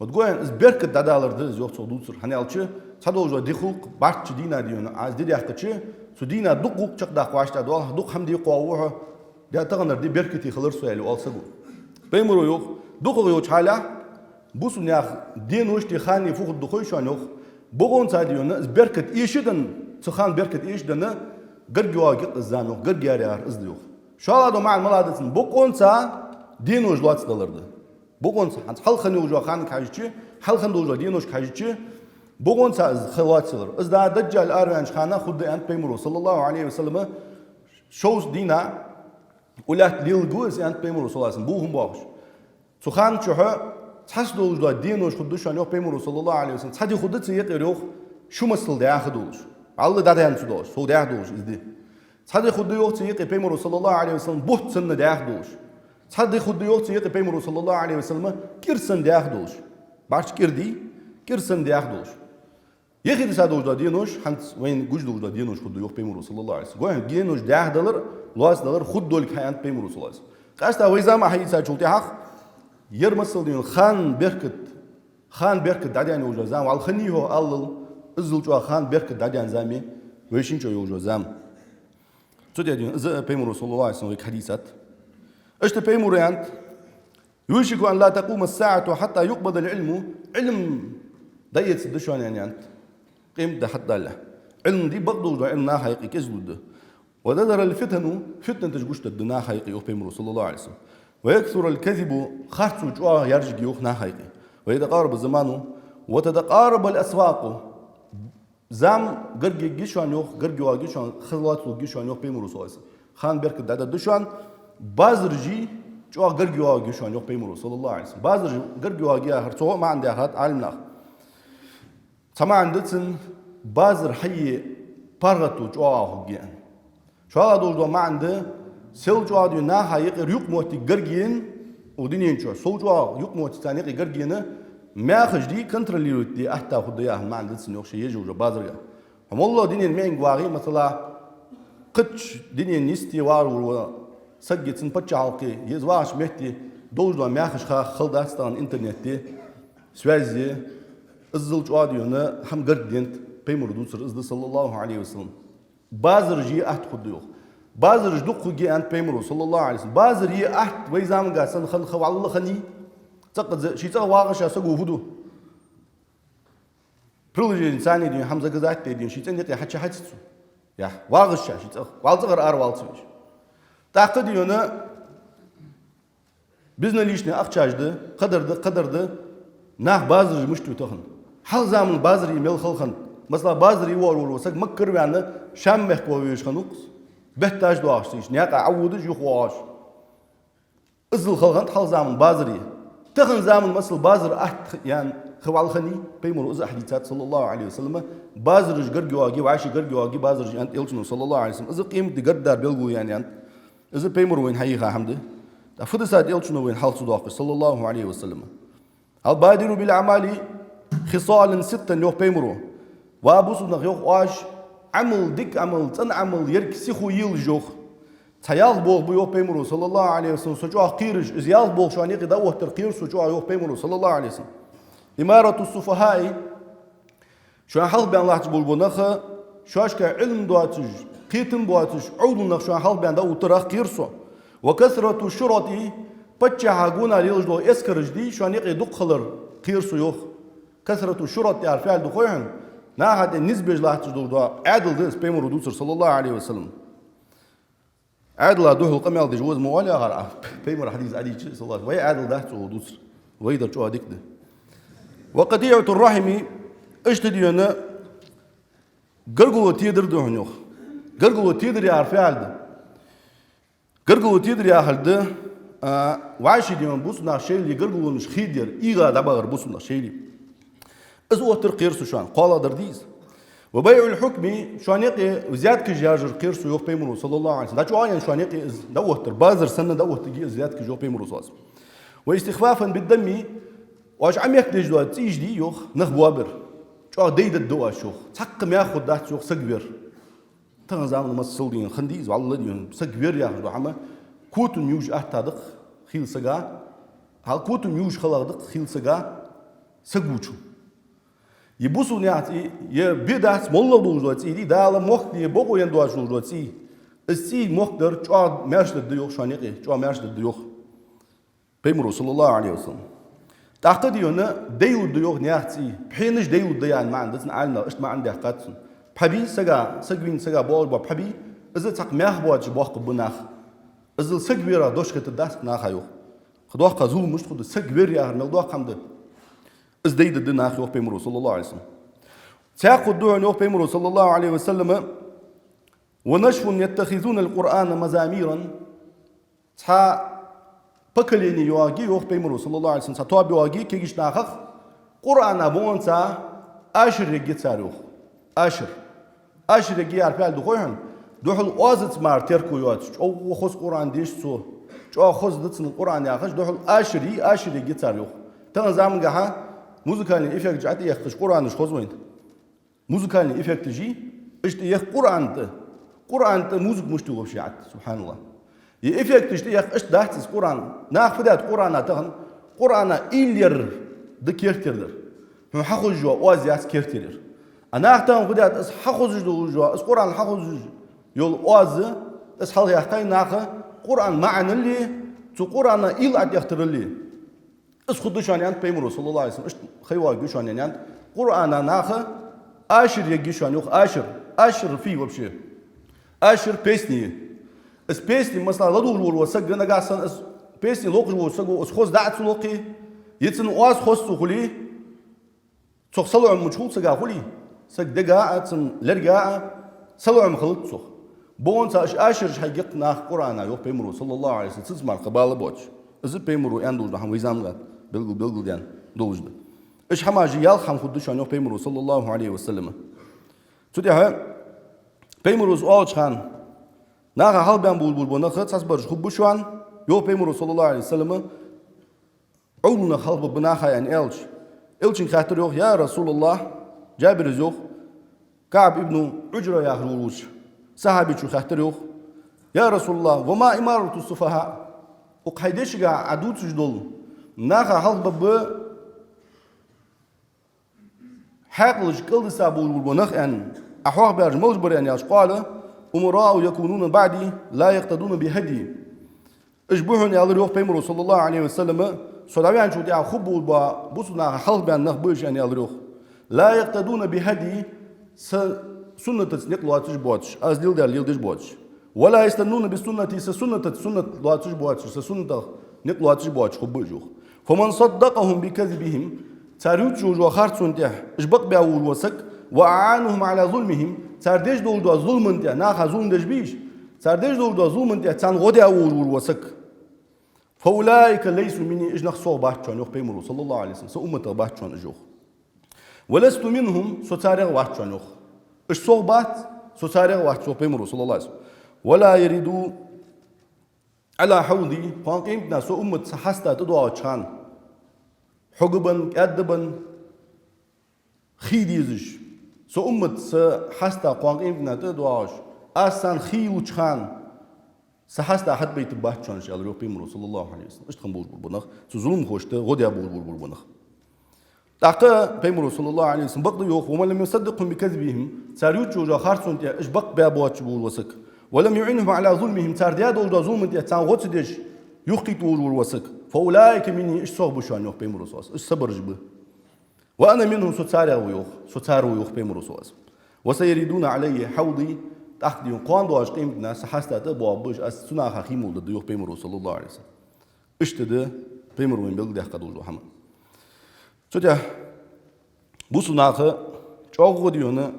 وتقول إز بركت دادالر دزوخ صدوتر هني ألشة صدوا جو دخوق باش دينا دي هنا عز دي أخكتشة سدينا دقوق شق داخواش دادوال دق حمدي قاووها ده تغنر دي بركتي خلرسو علي وال سقو بيمرو يوخ دقوق يوش حالا بوسو نياخ دين وشتي خاني فوق الدخول شو نوخ بقون ساديونا بركت إيشدن تخان بركت إيشدن قرجوا قط الزانوخ قرجاريار إزديوخ شو هذا مع الملادتن بقون سا دين وش لاتس دلرده بقون سا حل خني وجوا خان كاجتشي حل خن وجوا دين وش كاجتشي بقون سا خلات سلر إزدا دجال أرانش خانه خد أنت بيمرو صلى الله عليه وسلم شوز دينا ولات ليل جوز أنت بيمرو صلى الله عليه وسلم بوهم باش سخان شو تحس دوج دا دين وش خدوش عن يوم بيمرو صلى الله عليه وسلم تحدي خدت يقر يوخ شو مسل ده خدوش الله ده ده خدوش هو ده خدوش إزدي تحدي خد يوخ يقر بيمرو صلى الله عليه وسلم بوت سن ده خدوش تحدي خد يوخ يقر بيمرو صلى الله عليه وسلم كيرسن ده خدوش بعش كيردي كيرسن ده خدوش يخيد سادوج دا دينوش حنت وين جوج دوج دا دينوش خد يوخ بيمرو صلى الله عليه وسلم قوي دينوش ده دلر لاس دلر خد دول كيان بيمرو صلى الله عليه وسلم قاستا ويزا ما هي ساجولتي حق يرمسل دين خان بركت داديان يوجو زام والخني هو الله ازلجوا خان بركت داديان زامي ويشينجو يوجو زام توديان إذا بيمرو صلى الله عليه وسلم حديثات إيش تبيمرو يعني يوشك أن لا تقوم الساعة حتى يقبض العلم علم دايت دشوان يعني قيم ده حتى الله علم دي بقدو علم نا حقيقي كزود ودر الفتن فتن تجوش تدنا حقيقي بيمرو صلى الله عليه وسلم ويكثر الكذب خارج جوا يرجع يوخنا حقيقي ويتقارب الزمان وتتقارب الأسواق زام قرقي جيشان يوخ قرقي جيشان خلوات جيشان يوخ بيمرو صلى الله عليه وسلم خان بركة دادا دشان بازرجي جوا قرقي جيشان يوخ بيمرو صلى الله عليه وسلم بازرجي قرقي جيا هرتوا ما عندي أحد عالمنا سما عندتن بازر حي بارغتو جوا هوجيان شو هذا دول ما عنده سيل جوا ديو ناها يقر يوك موتي قرقين ودينين شو سو جوا يوك موتي تاني قرقين ما خجدي كنتروليرو دي أحتا خدياه ما عندتن يوخ شيء يجوا بازرجا والله دنيا المين قواغي مثلا قدش دنيا نيستي وارو سجت سن بتشالكي يزواش مهتي دوجنا ماخش خلداستان انترنتي سوازي ازل جواديونا هم قردينت بيمر دوسر ازل صلى الله عليه وسلم بازر جي احت خديو بازر جدق جي انت بيمر صلى الله عليه وسلم بازر ي احت ويزام قاسن خل خو الله خني تقد شي تق واغش سقو فدو برولجي انساني دي حمزه قزات دي شي تنقي حتى حتسو يا واغش شي تق والصغر ار والصوش تاقد يونا بزنا ليشني اخشاجدي قدرد ناح بازر مشتو تخن حال زامن بازر يمل خلخن مثلا بازر يور وسق مكر يعني شام مخكو ويش خنوقس بهتاج دواش نياق عودج يخواش ازل خلخن حال زامن بازري تخن زامن مثل بازر احت يعني خوال خني بيمر از حديثات صلى الله عليه وسلم بازر جرجواجي وعاشي جرجواجي بازر انت يلشنو صلى الله عليه وسلم از قيم دي قدر بيلغو يعني انت از بيمر وين حقيقه حمد فدسات يلشنو وين حال صداق صلى الله عليه وسلم البادر بالاعمال خصال 6 يوخ بيمرو وابوسنا يوخ واش عمل ديك عمل تن عمل يركسيخو يل جوخ تيال بوغ بيوخ بيمرو صلى الله عليه وسلم سجوا قيرج ازيال بوغ شاني قدا ترقير سجوا يوخ بيمرو صلى الله عليه وسلم إمارة السفهاء شو حال بين الله تبول بنخ شوش كعلم دواتج قيتم بواتج عودنا شو حال بين دو ترخ قيرسو وكثرة الشرطي بتشها جونا ليلج دو اسكرج دي شو نيقي دقلر قيرسو يوخ كثرة الشرط يعرف فعل دخويهم ناهد النسبة جلاه تجدو دو عادل دنس بيمر دوسر صلى الله عليه وسلم عادل دوه القمال دي جوز موالي غرا بيمر حديث عدي صلى الله عليه وسلم وهي عادل ده تو دوسر ويدا شو هديك ده وقطيعة الرحم اشتدينا قرقلو تيدر دوهن يوخ قرقلو تيدر يعرف فعل ده قرقلو تيدر يعرف ده وعاشي ديما بوسنا شيلي قرقلو مش خيدير إيغا دبغر بوسنا شيلي ازو ترقيرسو شان قال درديز وبيع الحكم شانيقي زياد كجاجر قيرسو يوخ بيمرو صلى الله عليه وسلم دا شو عين شانيقي دوه بازر سنه دوه تجي زياد كجو بيمرو صاص واستخفافا بالدم واش عم يكدج دو تيج دي يوخ نخبوابر شو ديد الدوا شوخ تحقم ياخذ دات شوخ سكبير تنزام مسولين خنديز والله ديون سكبير ياخذ عما كوتن يوج احتادق خيل سغا هل كوتن يوج خلاقدق خيل سغا سغوچو يبوسو نياتي يبيدات مولو دوجوتي دي دالا موخدي بوغو يندواش دوجوتي السي موخدر شو ماشد ديوخ شانيقي شو ماشد ديوخ بيمرو صلى الله عليه وسلم تعقد يونا ديو ديوخ نياتي بحينش ديو ديان ما عندنا عالنا اشت ما عندي حقاتن بحبي سغا سغوين سغا بول بحبي اذا تق ماخ بواج بوخ بناخ اذا سغويرا دوشكت داس ناخايو خدوخ قزو مش خد سغوير يا ملدو قمد از ديد دناخ يوخ بيمرو صلى الله عليه وسلم تاخد دو يوخ بيمرو صلى الله عليه وسلم ونشف يتخذون القران مزاميرا تا بكليني يواجي يوخ بيمرو صلى الله عليه وسلم ساتواب يواجي كيجيش ناخخ قرآن بونسا أشر يجي تاروخ أشر يجي عرفال دخويهم دوحل أوزت مار تركو يواتش أو خص قرآن ديش سو أو خص دتن القرآن ياخش دوحل أشر يجي تاروخ تنا زمان جها موسيقى إفكت جاتي يخش قرآن إيش خص وين موسيقى إفكت جي إيش تيخ قرآن موسيقى مشتوق بشيعت سبحان الله يفكت اشتياق اش داحتس قرآن ناخ فدات قرآن تغن قرآن إلير دكيرتير هم حخوج جوا اوازياس كيرتير انا اختان فدات اس حخوج جوا اس قرآن حخوج يول اوز اس حال يحتاج ناخ قرآن معنى اللي تو قرآن إل عد يختر اللي اس خد شان يعني بيمرو صلى الله عليه وسلم اش خيوا جوشان يعني قرآن ناخ اشر يجيشان يوخ اشر في وبشي اشر بيسني اس بيسني مثلا لدور والوسق انا قاعد اس بيسني لوقش والوسق اس خوز دعت لوقي يتن واس خوز خلي تصلوا عم مشغول سقا خلي سق دقا اتن لرقا صلوا عم خلط سخ بون ساش اشر حقيق ناخ قرآن يوخ بيمرو صلى الله عليه وسلم تسمع قبال بوش از بيمرو اندوز ده هم ويزام قال بلغل يعني دوج ده ايش حماجي يال خم خدش يوخ بيمرو صلى الله عليه وسلم توديها بيمرو سؤال خان ناقة حال بين بول بناخد تصبر خبوشان يو بيمرو صلى الله عليه وسلم عولنا خلب بناخا يعني إلشين خاطر يوخ يا رسول الله جابر يوخ كعب ابن عجرة يا خروج صحابي شو خاطريوخ يا رسول الله وما إمارة السفهاء وقيدش قا عدود سجدول ناخا حلب حقلش كل سابول والبنخ أن أحوح بيرج مجبر أن يشقال أمراء يكونون بعدي لا يقتدون بهدي إجبوهن يالر يوخ بيمرو صلى الله عليه وسلم صدابي عن شو دي خب والبا بوسنا حلب أن نخبوش أن يالر يوخ لا يقتدون بهدي سنة تسنيق لواتش بواتش أزديل ديال ليل ديش بواتش ولا يستنون بسنة سنة لواتش بواتش سنة نيق لواتش بواتش خب جوخ فمن صدقهم بكذبهم تاريوتشو جو خارتون تيح إجبق بيعول وسك وأعانهم على ظلمهم تارديش دول دو ظلم تيح ناخا ظلم دش بيش تارديش دول دو ظلم تيح تان غدي أول وسك فأولئك ليسوا مني إجنخ صوغ بحثون يوخ بيمرو صلى الله عليه وسلم سأمة بحثون إجوخ ولست منهم ستاريغ بحثون يوخ إش صوغ بحث ستاريغ بحثون بيمرو صلى الله عليه وسلم ولا يريدوا على حوضي فانقيمتنا سأمة سحستا تدوى وشان حقبا أدبا خيديزش سأمة سحستا قانقيمتنا تدواش أسان خي وشان سحستا حد بيت بحث شان شال ريو بيمرو صلى الله عليه وسلم اشتخن بوش بالبنخ سظلم خوشته غديا بوش بالبنخ تاقا بيمرو صلى الله عليه وسلم بقضي يوخ ومن لم يصدقهم بكذبهم ساريوتشو جا خارسون تيا اشبق بابواتش بول وسك ولم يعينهم على ظلمهم تارديا دول جا ظلم تيا تان غوتش ديش يخطي طول وسك فأولئك مني إيش صوب شان يوخ بيمرو صاص إيش صبر جبه وأنا منهم ستار ويوخ بيمرو صاص وسيريدون علي حوضي تحت يوم قان دواش قيمتنا سحستا تبوا بوش أس سنا خيمول ضد يوخ بيمرو صلى الله عليه وسلم إيش تده بيمرو من بلد يحقدوا حما شو بوسنا خ شو ديونا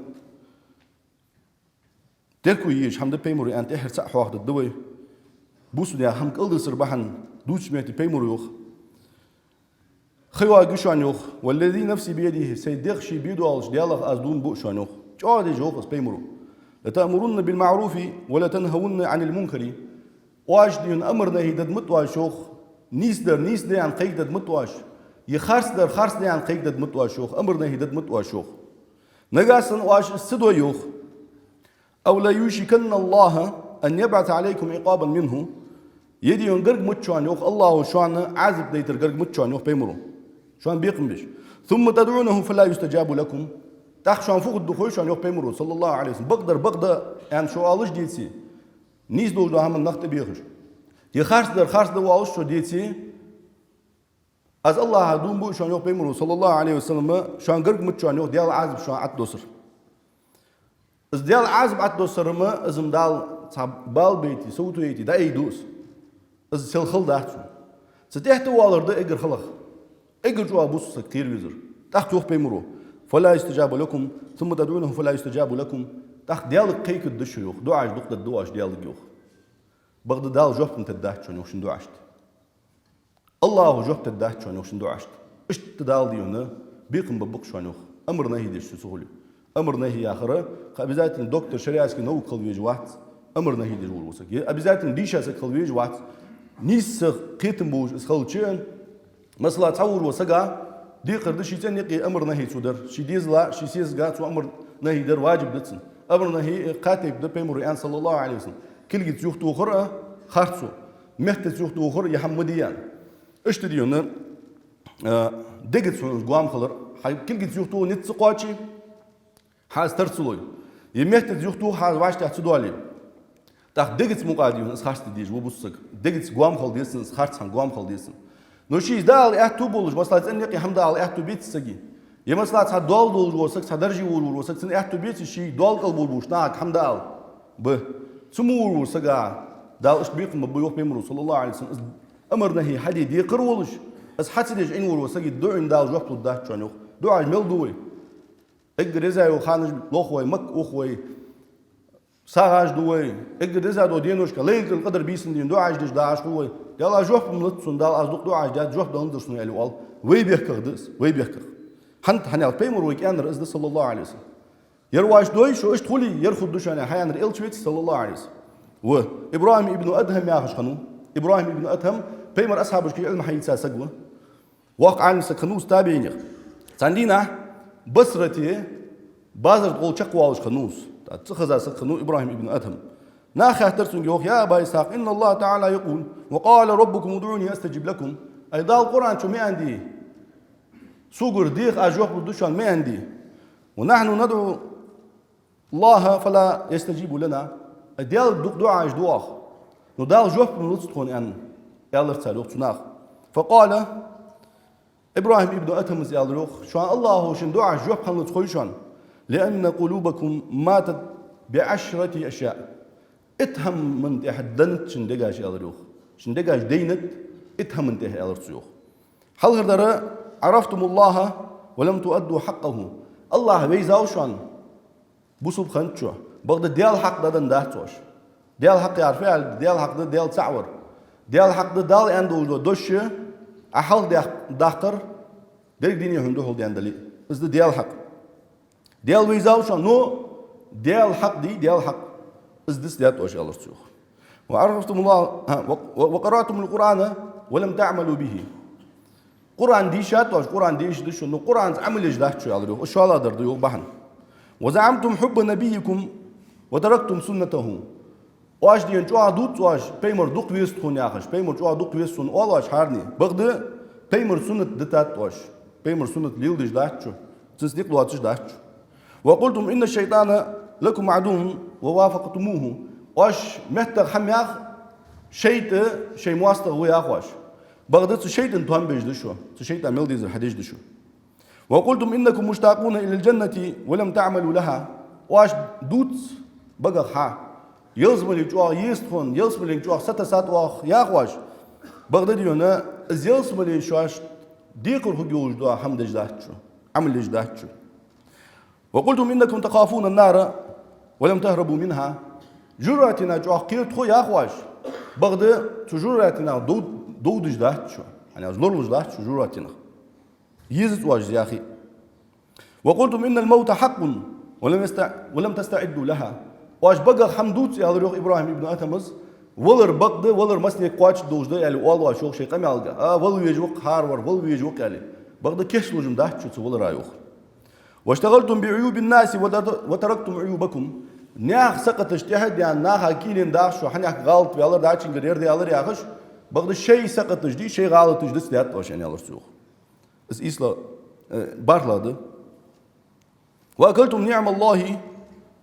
تركوا يش حمد بيمرو أنت إحر سح واحد الدوي بوسنا هم كل سربحن دوش ميت بيمرو يوخ خيوا جوشان يوخ والذي نفسي بيده سيدخشي بيدو على ديالغ أزدون بوشان يوخ شو هذا جوخ اس بيمرو لتأمرون بالمعروف ولا تنهون عن المنكر واش ديون أمرنا هيدد متواش شوخ نيس در عن قيدد متواش يخارس در عن قيدد متواش شوخ أمرنا هيدد متواش شوخ نجاسن واش السدو يوخ أو لا يوشكن الله أن يبعث عليكم عقابا منه يديون قرق متشان يوخ الله شان عازب ديتر قرق متشان يوخ بيمرو شان بيقم بيش ثم تدعونه فلا يستجاب لكم تخشان فوق الدخول شان يوخ بيمرو صلى الله عليه وسلم بقدر يعني شو عالش ديتي نيس دول دو هم النقط بيخش يخارس در وعالش شو ديتي از الله هدوم بو شان يوخ بيمرو صلى الله عليه وسلم شان قرق متشان يوخ ديال عازب شان عد دوسر از ديال عازب عد دوسر ما ازم دال بال بيتي سوتو يتي دا اي دوس از سلخل داحتو ستحت والرده اجر خلق اجر جوا بوس كثير وزر تحت يوخ بيمرو فلا يستجاب لكم ثم تدعونه فلا يستجاب لكم تحت ديالك قيك الدش يوخ دعاش دقت الدواش ديالك يوخ بغد دال جوبت انت الداحت شون يوخ دعاشت الله جوبت الداحت شون يوخ دعاشت اشت دال ديونا بيقم ببق شون يوخ امرنا هي ديش سهولي امرنا هي اخره ابيزات الدكتور شريعسكي نو قلبيج واحد امرنا هي ديش ولوسك ابيزات ديشاس قلبيج واحد نيس قيتم بوش اسخلتشين مثلا تصور وسقا دي قردش يتن يقي امر نهي تودر شي ديزلا شي سيزغا تو امر نهي در واجب دتسن امر نهي قاتب د بيمر صلى الله عليه وسلم كل جيت يخت اخر خرصو مهت يخت اخر يحمديان اشتديون دغت سون غوام خلر كل جيت يخت نت سقواشي حاز ترسلوي يمهت يخت حاز واش تحسدوالي تاخ دغت مقاديون اس خرص ديج وبوسك دغت غوام خل ديسن خرص غوام خل ديسن نوشي دال احتو بولش مثلا انك حمد الله احتو بيت سجي يا مثلا دول دول وسك صدرجي وسك سن احتو بيت شي دول قلب بولش ناك حمد الله ب سمو وسقا دال اش بيقم بيوخ بيمرو صلى الله عليه وسلم امرنا هي حديد يقر ولش اس حتى عين وسقي دوين دال جوبت ده شنو دعاء مل دوي اجرزا وخانج لوخوي مك اخوي ساعاج دوي اجرزا دو دينوش كليل القدر بيسن دين دعاء دش داش قوي يلا جوف ملتسون دال أصدق دعاء جاد جوف دندرسون يلي وال وي بيحكر حنت حنال بيمر ويكان رئيس صلى الله عليه وسلم يرواش دوي شو اشتولي يرخد دوش أنا حيان رئيل صلى الله عليه وسلم و إبراهيم ابن أدهم يا خشخنو إبراهيم ابن أدهم بيمر أصحابش كي علم حيث سجوا واقع عن سكنوس تابعين سندينا بصرتي بازر تقول شقوا وش خنوس تخذ خنو إبراهيم ابن أدهم ناخي ترسون يا أبا إسحاق إن الله تعالى يقول وقال ربكم ادعوني أستجب لكم أيضا القرآن شو ما عندي سوغر ديخ أجوح بدوشان ما عندي ونحن ندعو الله فلا يستجيب لنا ديال دوك دعاء دعاء ندال جوح بنوتستون أن يالرتال وقتناخ فقال إبراهيم ابن أدهم يالروخ شان الله شن دعاء جوح بنوتستون لأن قلوبكم ماتت بعشرة أشياء اتهم من تحدنت شندقاش يالروخ شندقاش دينت اتهم من تحدنت يالرسيوخ هل هردر عرفتم الله ولم تؤدوا حقه الله بيزاوشان بوسوب خنتشو بغد ديال حق دادن داتوش ديال حق يعرفها ديال حق ديال تعور ديال حق دال اندو دوش احل داختر ديال ديني هندو دي اندلي بس ديال حق ديال بيزاوشان نو ديال حق ديال حق بس ديس داتوش الله تشوخ وعرفتم الله وقرأتم القرآن ولم تعملوا به قرآن دي شاتوش قرآن ديش ديش انه قرآن عمل اجداه شو يالريو وشو الله درديو بحن وزعمتم حب نبيكم وتركتم سنته واش دي انجوا دوت واش بيمر دوق ويست خون ياخش بيمر جوا دوق ويست سن واش هارني بغد بيمر سنة دتات واش بيمر سنة ليل ديش داه شو تصديق لواتش داه شو وقلتم ان الشيطان لكم عدو ووافقتموه واش محتاج حمياخ شيء مواستغ وياخ واش بغداد الشيطان توهم بيجدشوا الشيطان ملدي زر حديش دشوا وقلتم انكم مشتاقون الى الجنه ولم تعملوا لها واش دوت بقى ها يلزم اللي جوا يستخون يلزم اللي جوا سات واخ يا واش بغداد يونا يلزم اللي شواش ديقر هجوج دوا حمد جداتشو عمل جداتشو وقلتم انكم تخافون النار ولم تهربوا منها جراتنا جوا قيرت خو يا واش بغداد تجراتنا دود جدات شو يعني أزلور جدات شو جراتنا يزت واجز يا أخي وقلتم إن الموت حق ولم تستعدوا لها واش بقى حمدوت يا ريخ إبراهيم ابن أتمز ولر بقدة ولر مسني قواتش دوجدة يعني والله شو شيء قام يلقى ولو يجوق هارور ولو يجوق يعني بقدة كيش لوجم دات شو ولر رايوخ واشتغلتم بعيوب الناس وتركتم عيوبكم ناخ سقط اجتهد يعني ناخ أكيد داخ شو حنيك غلط بيالر داتشين غير ديالر يا أخش بغد الشيء سقط تجدي شيء غلط تجدي سدات واش يعني الله سوق اس إسلا بارلاد وأكلتم نعم الله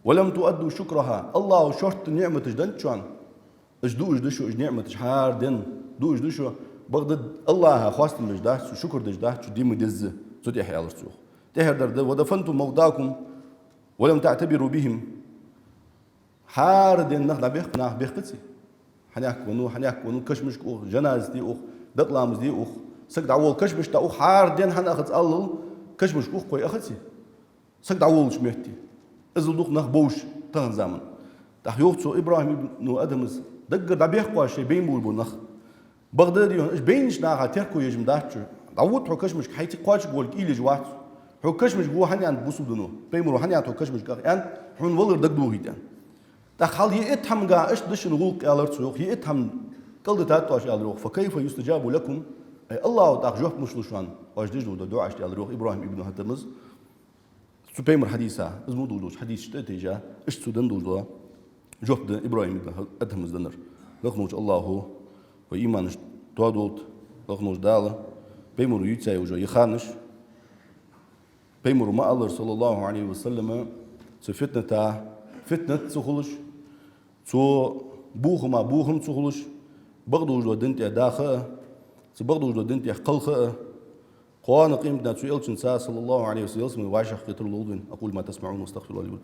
ولم تؤدوا شكرها الله شرط نعمة جدن شان اجدو شو نعمة شهر دن دو اجدو شو بغد الله خواست من جدات شكر دجدات شو ديم دز صوت يحيى الله سوق تهر درد ودفنتم موتاكم ولم تعتبروا بهم حار دن نخ بيخ حناك ونو كشمش أوخ جنازتي أوخ دقلامز دي أوخ سك دعوال كشمش تا أوخ حاردين حنا أخذ الله كشمش أوخ قوي أخذتي سك دعوال شميتي إزل دوخ نخ بوش تهن زمن تحيوختو إبراهيم ابن أدمز دقر دبيخ قواش بين بول نخ بغداديون إيش بينش ناقة تركو يجم داتشو دعوت حو كشمش حيتي قواش قول كيلي جوات حو كشمش قوه حنيان بوسو دنو بيمرو حنيان حو كشمش قاق حون ولر دقدو هيتان تخال يتهم جا إيش دش نقول يا لرتسوق يتهم كل تاتواش يا لروق فكيف يستجاب لكم أي الله تأخذوه مشلوشان واش دجلو دعاء يا لروق إبراهيم ابن هتمز سبيمر حديثة اسمه دولوش حديث شتى إيش سودن دولوا جوف إبراهيم ابن هتمز دنر لخنوش الله وإيمان توادوت لخنوش دالة بيمر يتساي وجو يخانش بيمر ما الله صلى الله عليه وسلم فتنة تخلش تو بوخم تخلش بغدو جو دنت داخل بغدو جو دنت قلخ قوان قيمتنا تو إلشن صلى الله عليه وسلم وعاش قتل الأولين أقول ما تسمعون واستغفر الله لي ولكم